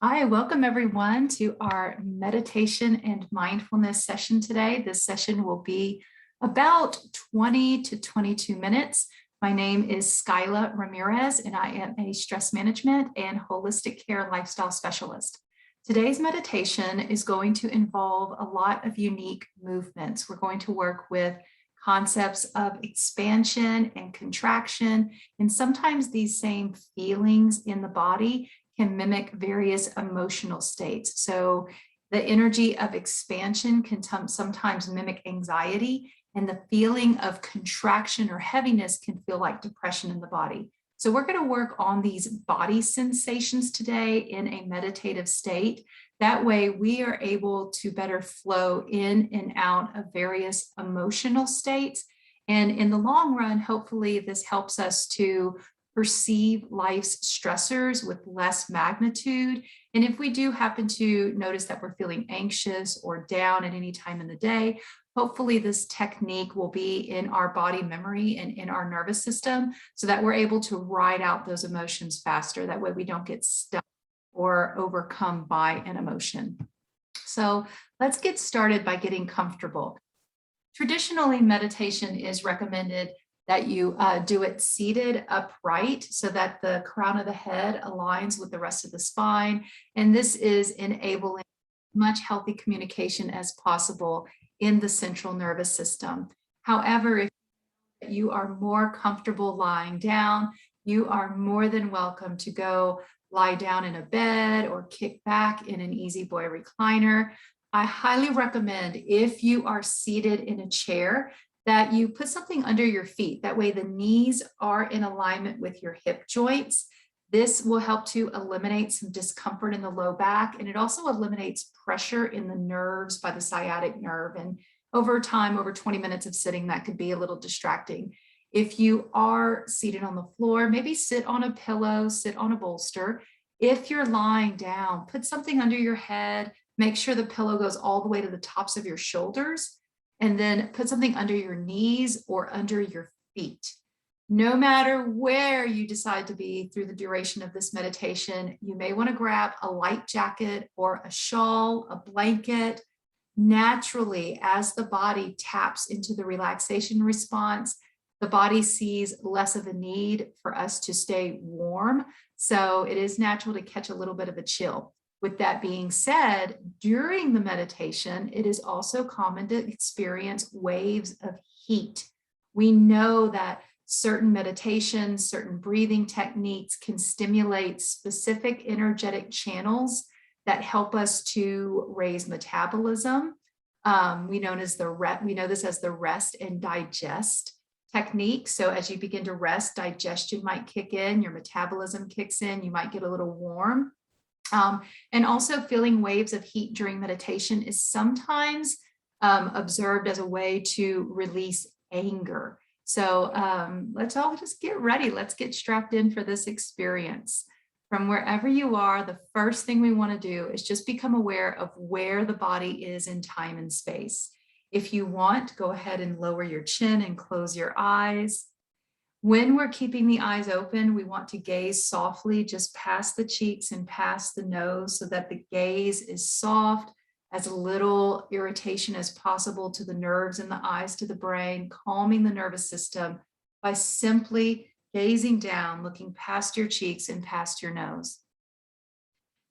Hi, welcome everyone to our meditation and mindfulness session today. This session will be about 20 to 22 minutes. My name is Skyla Ramirez, and I am a stress management and holistic care lifestyle specialist. Today's meditation is going to involve a lot of unique movements. We're going to work with concepts of expansion and contraction, and sometimes these same feelings in the body can mimic various emotional states. So the energy of expansion can sometimes mimic anxiety, and the feeling of contraction or heaviness can feel like depression in the body. So we're going to work on these body sensations today in a meditative state. That way we are able to better flow in and out of various emotional states. And in the long run, hopefully this helps us to perceive life's stressors with less magnitude. And if we do happen to notice that we're feeling anxious or down at any time in the day, hopefully this technique will be in our body memory and in our nervous system so that we're able to ride out those emotions faster. That way we don't get stuck or overcome by an emotion. So let's get started by getting comfortable. Traditionally, meditation is recommended that you do it seated upright so that the crown of the head aligns with the rest of the spine. And this is enabling much healthy communication as possible in the central nervous system. However, if you are more comfortable lying down, you are more than welcome to go lie down in a bed or kick back in an easy boy recliner. I highly recommend, if you are seated in a chair, that you put something under your feet. That way the knees are in alignment with your hip joints. This will help to eliminate some discomfort in the low back, and it also eliminates pressure in the nerves by the sciatic nerve. And over time, over 20 minutes of sitting, that could be a little distracting. If you are seated on the floor, maybe sit on a pillow, sit on a bolster. If you're lying down, put something under your head. Make sure the pillow goes all the way to the tops of your shoulders, and then put something under your knees or under your feet. No matter where you decide to be through the duration of this meditation, you may want to grab a light jacket or a shawl, a blanket. Naturally, as the body taps into the relaxation response, the body sees less of a need for us to stay warm. So it is natural to catch a little bit of a chill. With that being said, during the meditation, it is also common to experience waves of heat. We know that certain meditations, certain breathing techniques can stimulate specific energetic channels that help us to raise metabolism. We know this as the rest and digest technique. So as you begin to rest, digestion might kick in, your metabolism kicks in, you might get a little warm. And also feeling waves of heat during meditation is sometimes observed as a way to release anger. So let's all just get ready. Let's get strapped in for this experience. From wherever you are, the first thing we want to do is just become aware of where the body is in time and space. If you want, go ahead and lower your chin and close your eyes. When we're keeping the eyes open, we want to gaze softly just past the cheeks and past the nose so that the gaze is soft, as little irritation as possible to the nerves in the eyes to the brain, calming the nervous system by simply gazing down, looking past your cheeks and past your nose.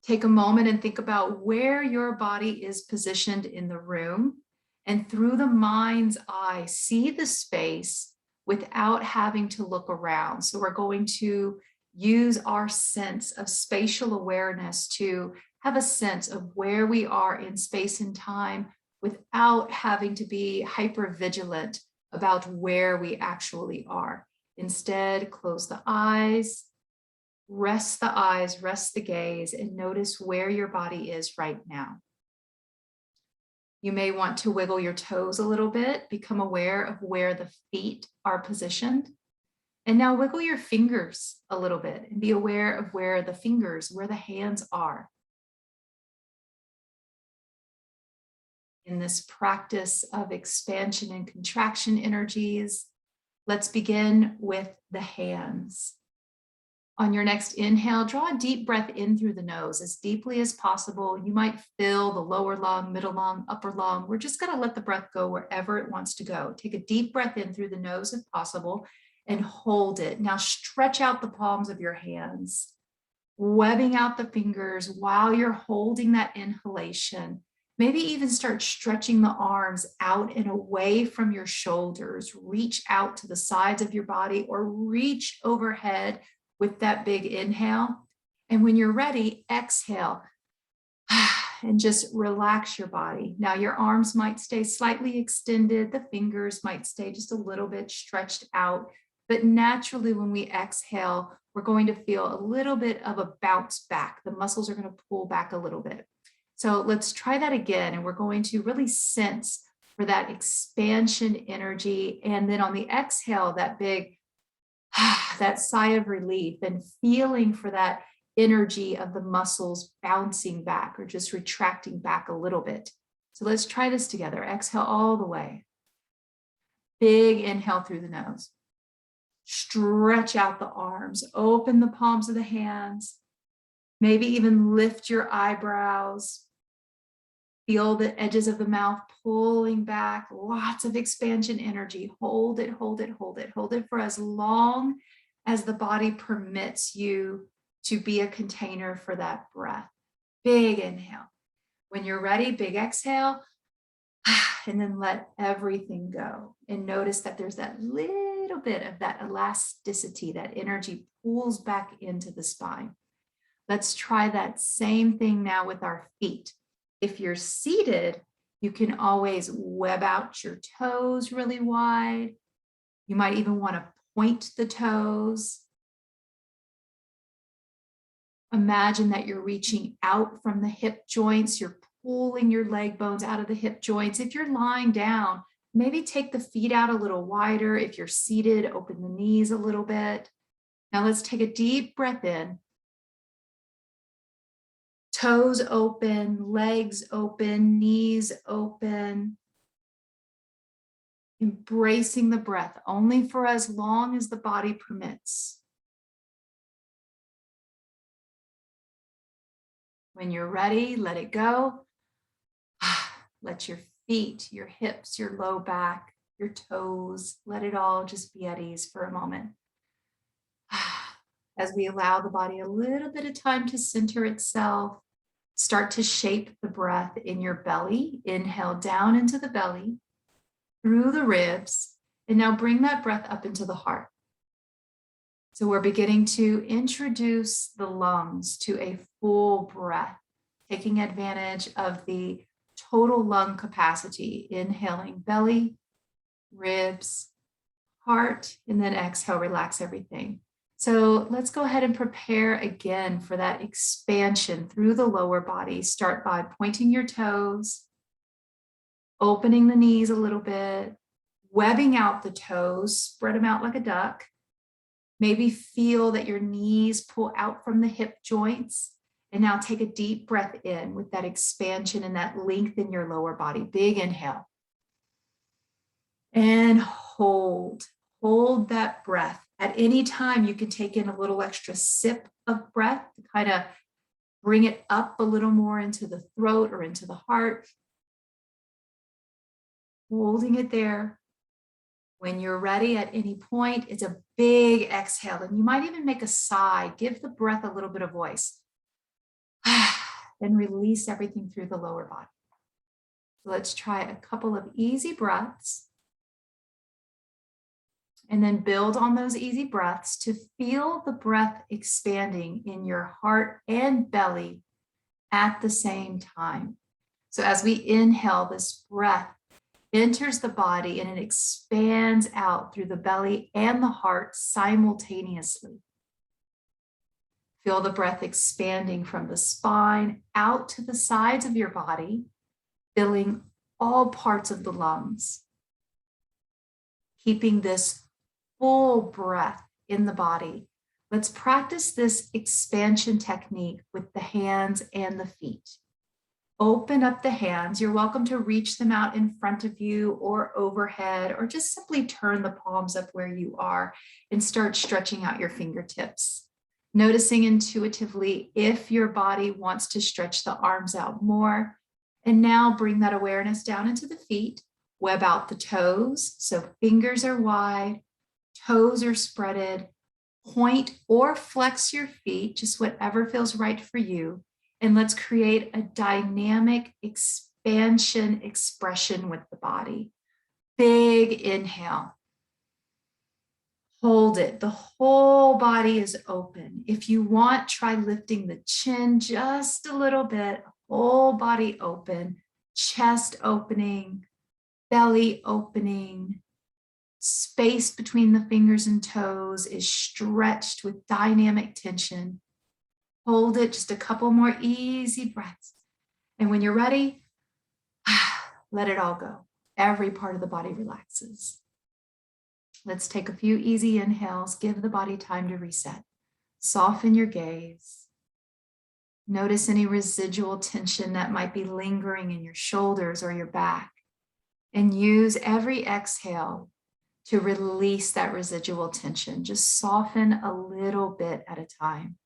Take a moment and think about where your body is positioned in the room, and through the mind's eye, see the space without having to look around. So we're going to use our sense of spatial awareness to have a sense of where we are in space and time without having to be hyper vigilant about where we actually are. Instead, close the eyes, rest the gaze, and notice where your body is right now. You may want to wiggle your toes a little bit, become aware of where the feet are positioned. And now wiggle your fingers a little bit and be aware of where the hands are. In this practice of expansion and contraction energies, let's begin with the hands. On your next inhale, draw a deep breath in through the nose as deeply as possible. You might fill the lower lung, middle lung, upper lung. We're just going to let the breath go wherever it wants to go. Take a deep breath in through the nose if possible and hold it. Now stretch out the palms of your hands, webbing out the fingers while you're holding that inhalation. Maybe even start stretching the arms out and away from your shoulders. Reach out to the sides of your body or reach overhead with that big inhale. And when you're ready, exhale and just relax your body. Now your arms might stay slightly extended. The fingers might stay just a little bit stretched out. But naturally, when we exhale, we're going to feel a little bit of a bounce back. The muscles are going to pull back a little bit. So let's try that again. And we're going to really sense for that expansion energy. And then on the exhale, that big, that sigh of relief and feeling for that energy of the muscles bouncing back or just retracting back a little bit. So let's try this together. Exhale all the way. Big inhale through the nose. Stretch out the arms, open the palms of the hands, maybe even lift your eyebrows. Feel the edges of the mouth pulling back, lots of expansion energy. Hold it, hold it, hold it. Hold it for as long as the body permits you to be a container for that breath. Big inhale. When you're ready, big exhale, and then let everything go. And notice that there's that little bit of that elasticity, that energy pulls back into the spine. Let's try that same thing now with our feet. If you're seated, you can always web out your toes really wide. You might even want to point the toes. Imagine that you're reaching out from the hip joints. You're pulling your leg bones out of the hip joints. If you're lying down, maybe take the feet out a little wider. If you're seated, open the knees a little bit. Now let's take a deep breath in. Toes open, legs open, knees open. Embracing the breath only for as long as the body permits. When you're ready, let it go. Let your feet, your hips, your low back, your toes, let it all just be at ease for a moment. As we allow the body a little bit of time to center itself, start to shape the breath in your belly. Inhale down into the belly, through the ribs, and now bring that breath up into the heart. So we're beginning to introduce the lungs to a full breath, taking advantage of the total lung capacity. Inhaling belly, ribs, heart, and then exhale, relax everything. So let's go ahead and prepare again for that expansion through the lower body. Start by pointing your toes, opening the knees a little bit, webbing out the toes, spread them out like a duck. Maybe feel that your knees pull out from the hip joints. And now take a deep breath in with that expansion and that length in your lower body. Big inhale. And hold that breath. At any time, you can take in a little extra sip of breath to kind of bring it up a little more into the throat or into the heart. Holding it there. When you're ready at any point, it's a big exhale. And you might even make a sigh. Give the breath a little bit of voice. Then release everything through the lower body. So let's try a couple of easy breaths. And then build on those easy breaths to feel the breath expanding in your heart and belly at the same time. So as we inhale, this breath enters the body and it expands out through the belly and the heart simultaneously. Feel the breath expanding from the spine out to the sides of your body, filling all parts of the lungs. Keeping this full breath in the body. Let's practice this expansion technique with the hands and the feet. Open up the hands. You're welcome to reach them out in front of you or overhead, or just simply turn the palms up where you are and start stretching out your fingertips. Noticing intuitively if your body wants to stretch the arms out more. And now bring that awareness down into the feet. Web out the toes. So fingers are wide, toes are spreaded. Point or flex your feet, just whatever feels right for you. And let's create a dynamic expansion expression with the body. Big inhale. Hold it. The whole body is open. If you want, try lifting the chin just a little bit. Whole body open. Chest opening. Belly opening. Space between the fingers and toes is stretched with dynamic tension. Hold it. Just a couple more easy breaths. And when you're ready, let it all go. Every part of the body relaxes. Let's take a few easy inhales. Give the body time to reset. Soften your gaze. Notice any residual tension that might be lingering in your shoulders or your back. And use every exhale to release that residual tension. Just soften a little bit at a time.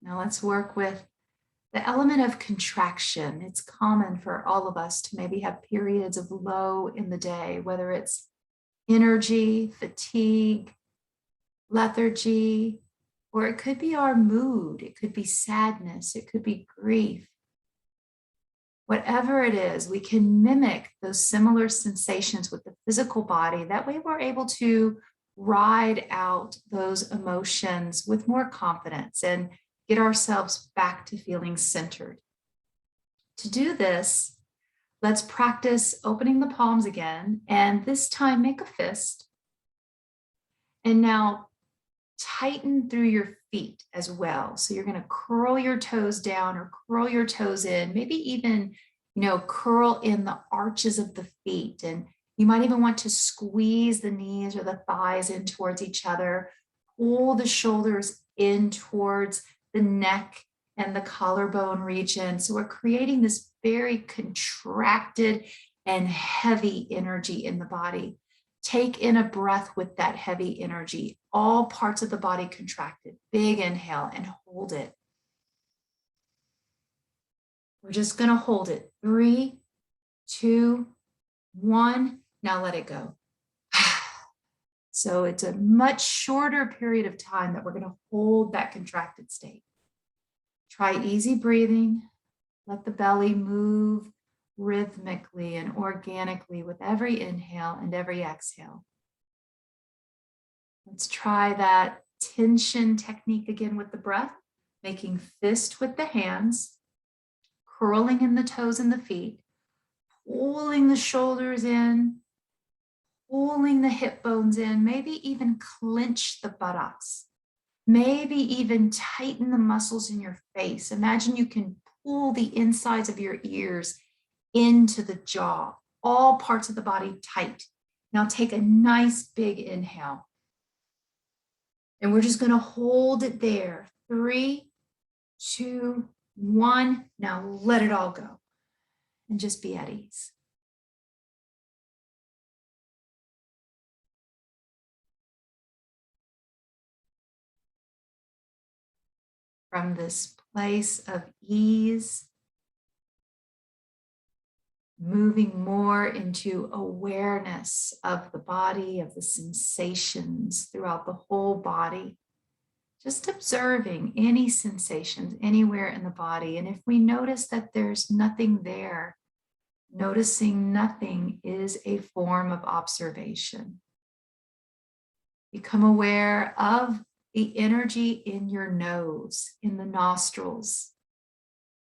Now let's work with the element of contraction. It's common for all of us to maybe have periods of low in the day, whether it's energy, fatigue, lethargy, or it could be our mood. It could be sadness. It could be grief. Whatever it is, we can mimic those similar sensations with the physical body. That way we're able to ride out those emotions with more confidence and get ourselves back to feeling centered. To do this, let's practice opening the palms again, and this time make a fist. And now tighten through your feet as well. So you're going to curl your toes down or curl your toes in, maybe even, curl in the arches of the feet. And you might even want to squeeze the knees or the thighs in towards each other, pull the shoulders in towards the neck and the collarbone region. So we're creating this very contracted and heavy energy in the body. Take in a breath with that heavy energy. All parts of the body contracted. Big inhale and hold it. We're just going to hold it. 3, 2, 1. Now let it go. So it's a much shorter period of time that we're going to hold that contracted state. Try easy breathing. Let the belly move rhythmically and organically with every inhale and every exhale. Let's try that tension technique again with the breath, making fist with the hands, curling in the toes and the feet, pulling the shoulders in, pulling the hip bones in, maybe even clench the buttocks, maybe even tighten the muscles in your face. Imagine you can pull the insides of your ears into the jaw, all parts of the body tight. Now take a nice big inhale. And we're just going to hold it there. 3, 2, 1. Now let it all go and just be at ease. From this place of ease, moving more into awareness of the body, of the sensations throughout the whole body. Just observing any sensations anywhere in the body. And if we notice that there's nothing there, noticing nothing is a form of observation. Become aware of the energy in your nose, in the nostrils,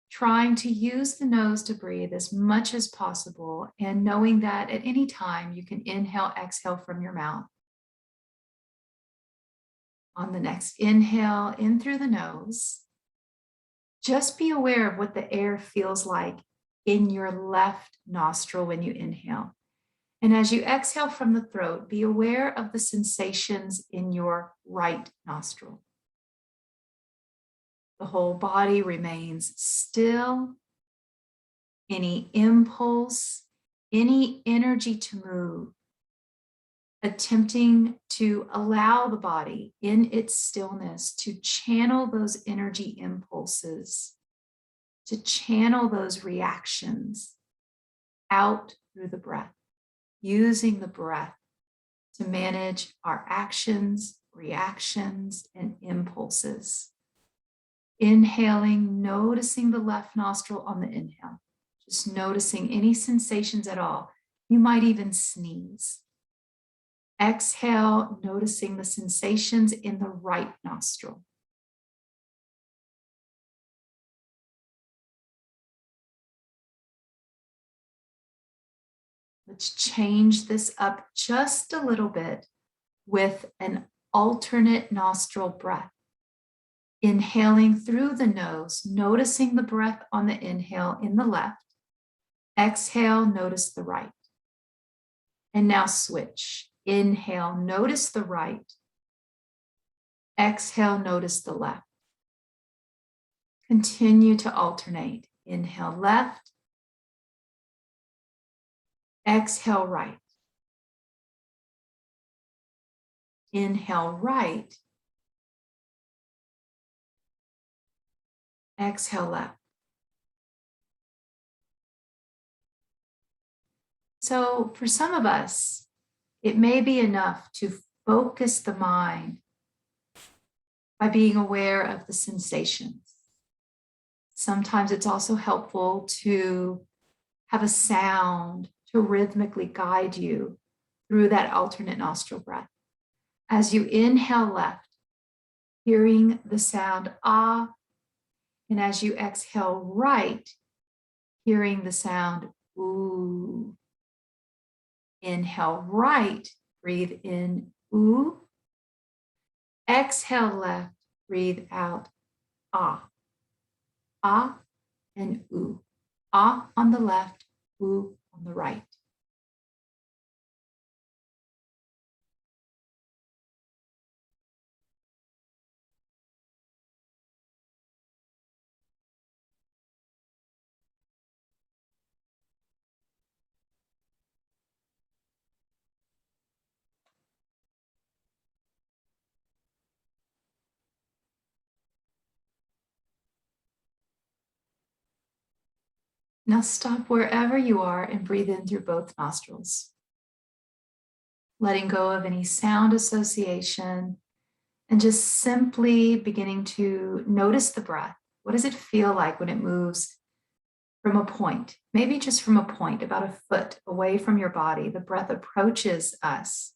trying to use the nose to breathe as much as possible and knowing that at any time you can inhale, exhale from your mouth. On the next inhale, in through the nose, just be aware of what the air feels like in your left nostril when you inhale. And as you exhale from the throat, be aware of the sensations in your right nostril. The whole body remains still. Any impulse, any energy to move attempting to allow the body in its stillness to channel those energy impulses, to channel those reactions out through the breath, using the breath to manage our actions, reactions, and impulses. Inhaling, noticing the left nostril on the inhale, just noticing any sensations at all. You might even sneeze. Exhale, noticing the sensations in the right nostril. Let's change this up just a little bit with an alternate nostril breath. Inhaling through the nose, noticing the breath on the inhale in the left. Exhale, notice the right. And now switch. Inhale, notice the right. Exhale, notice the left. Continue to alternate. Inhale left. Exhale right. Inhale right. Exhale left. So for some of us, it may be enough to focus the mind by being aware of the sensations. Sometimes it's also helpful to have a sound to rhythmically guide you through that alternate nostril breath. As you inhale left, hearing the sound ah, and as you exhale right, hearing the sound ooh. Inhale right, breathe in ooh. Exhale left, breathe out ah. Ah and ooh. Ah on the left, ooh on the right. Now stop wherever you are and breathe in through both nostrils. Letting go of any sound association and just simply beginning to notice the breath. What does it feel like when it moves from a point? Maybe just from a point, about a foot away from your body. The breath approaches us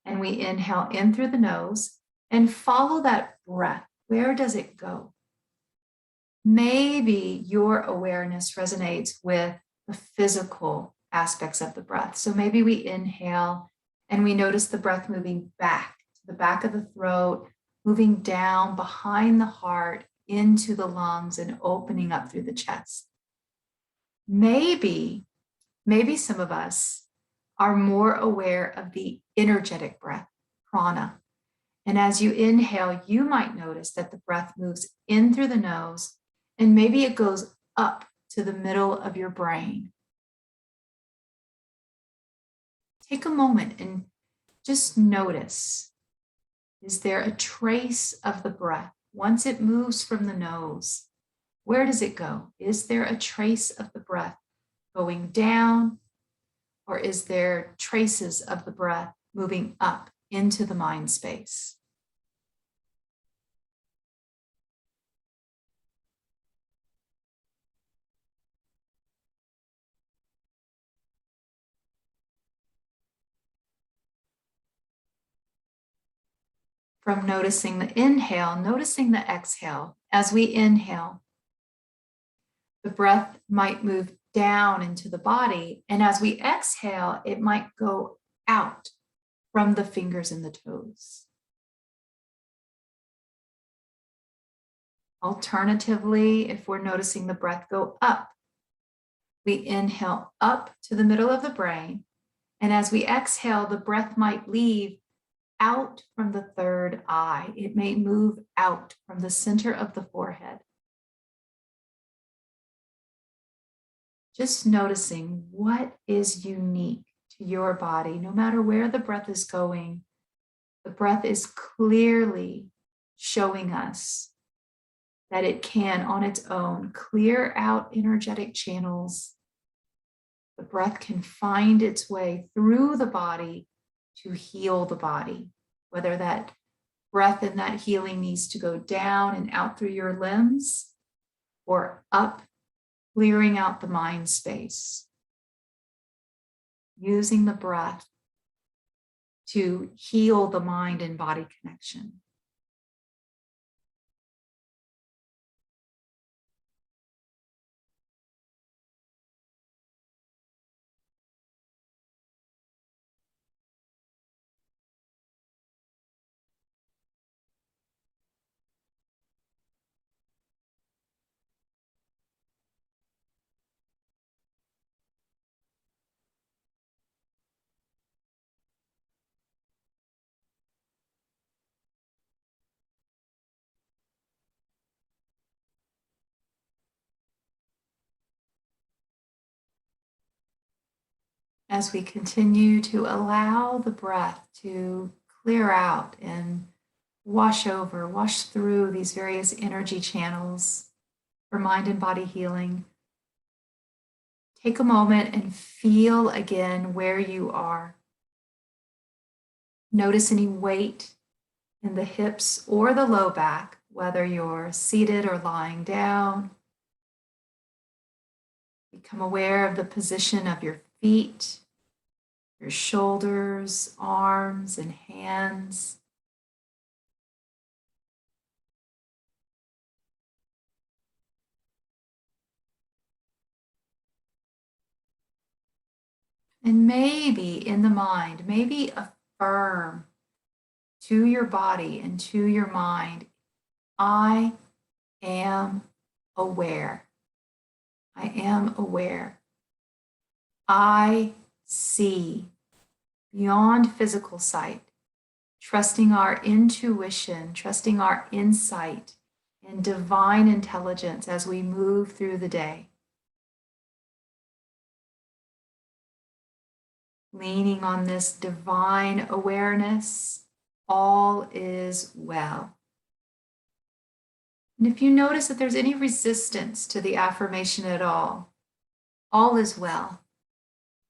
and we inhale in through the nose and follow that breath. Where does it go? Maybe your awareness resonates with the physical aspects of the breath. So maybe we inhale and we notice the breath moving back to the back of the throat, moving down behind the heart into the lungs and opening up through the chest. Maybe some of us are more aware of the energetic breath, prana. And as you inhale, you might notice that the breath moves in through the nose and maybe it goes up to the middle of your brain. Take a moment and just notice, is there a trace of the breath? Once it moves from the nose, where does it go? Is there a trace of the breath going down, or is there traces of the breath moving up into the mind space? From noticing the inhale, noticing the exhale. As we inhale, the breath might move down into the body. And as we exhale, it might go out from the fingers and the toes. Alternatively, if we're noticing the breath go up, we inhale up to the middle of the brain. And as we exhale, the breath might leave out from the third eye. It may move out from the center of the forehead. Just noticing what is unique to to your body, no matter where the breath is going. The breath is clearly showing us that it can, on its own, clear out energetic channels. The breath can find its way through the body to heal the body, whether that breath and that healing needs to go down and out through your limbs or up, clearing out the mind space. Using the breath to heal the mind and body connection. As we continue to allow the breath to clear out and wash over, wash through these various energy channels for mind and body healing, take a moment and feel again where you are. Notice any weight in the hips or the low back, whether you're seated or lying down. Become aware of the position of your feet, your shoulders, arms, and hands. And maybe in the mind, maybe affirm to your body and to your mind, I am aware. I am aware. I see beyond physical sight, trusting our intuition, trusting our insight and divine intelligence as we move through the day. Leaning on this divine awareness, all is well. And if you notice that there's any resistance to the affirmation at all is well.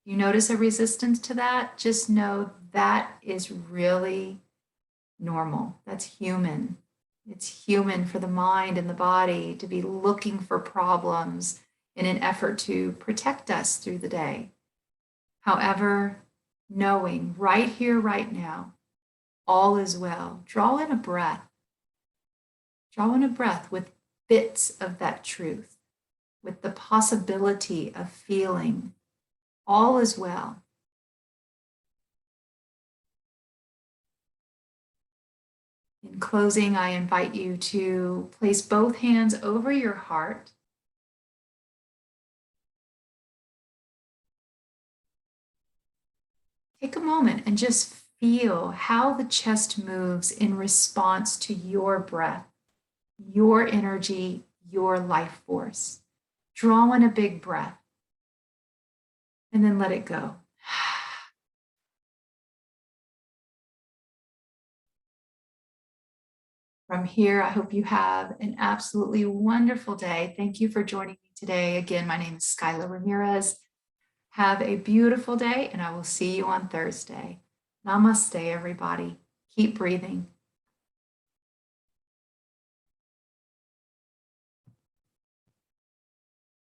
You notice a resistance to that, just know that is really normal. That's human. It's human for the mind and the body to be looking for problems in an effort to protect us through the day. However, knowing right here, right now, all is well. Draw in a breath. Draw in a breath with bits of that truth, with the possibility of feeling all is well. In closing, I invite you to place both hands over your heart. Take a moment and just feel how the chest moves in response to your breath, your energy, your life force. Draw in a big breath and then let it go. From here, I hope you have an absolutely wonderful day. Thank you for joining me today. Again, my name is Skyla Ramirez. Have a beautiful day, and I will see you on Thursday. Namaste, everybody. Keep breathing.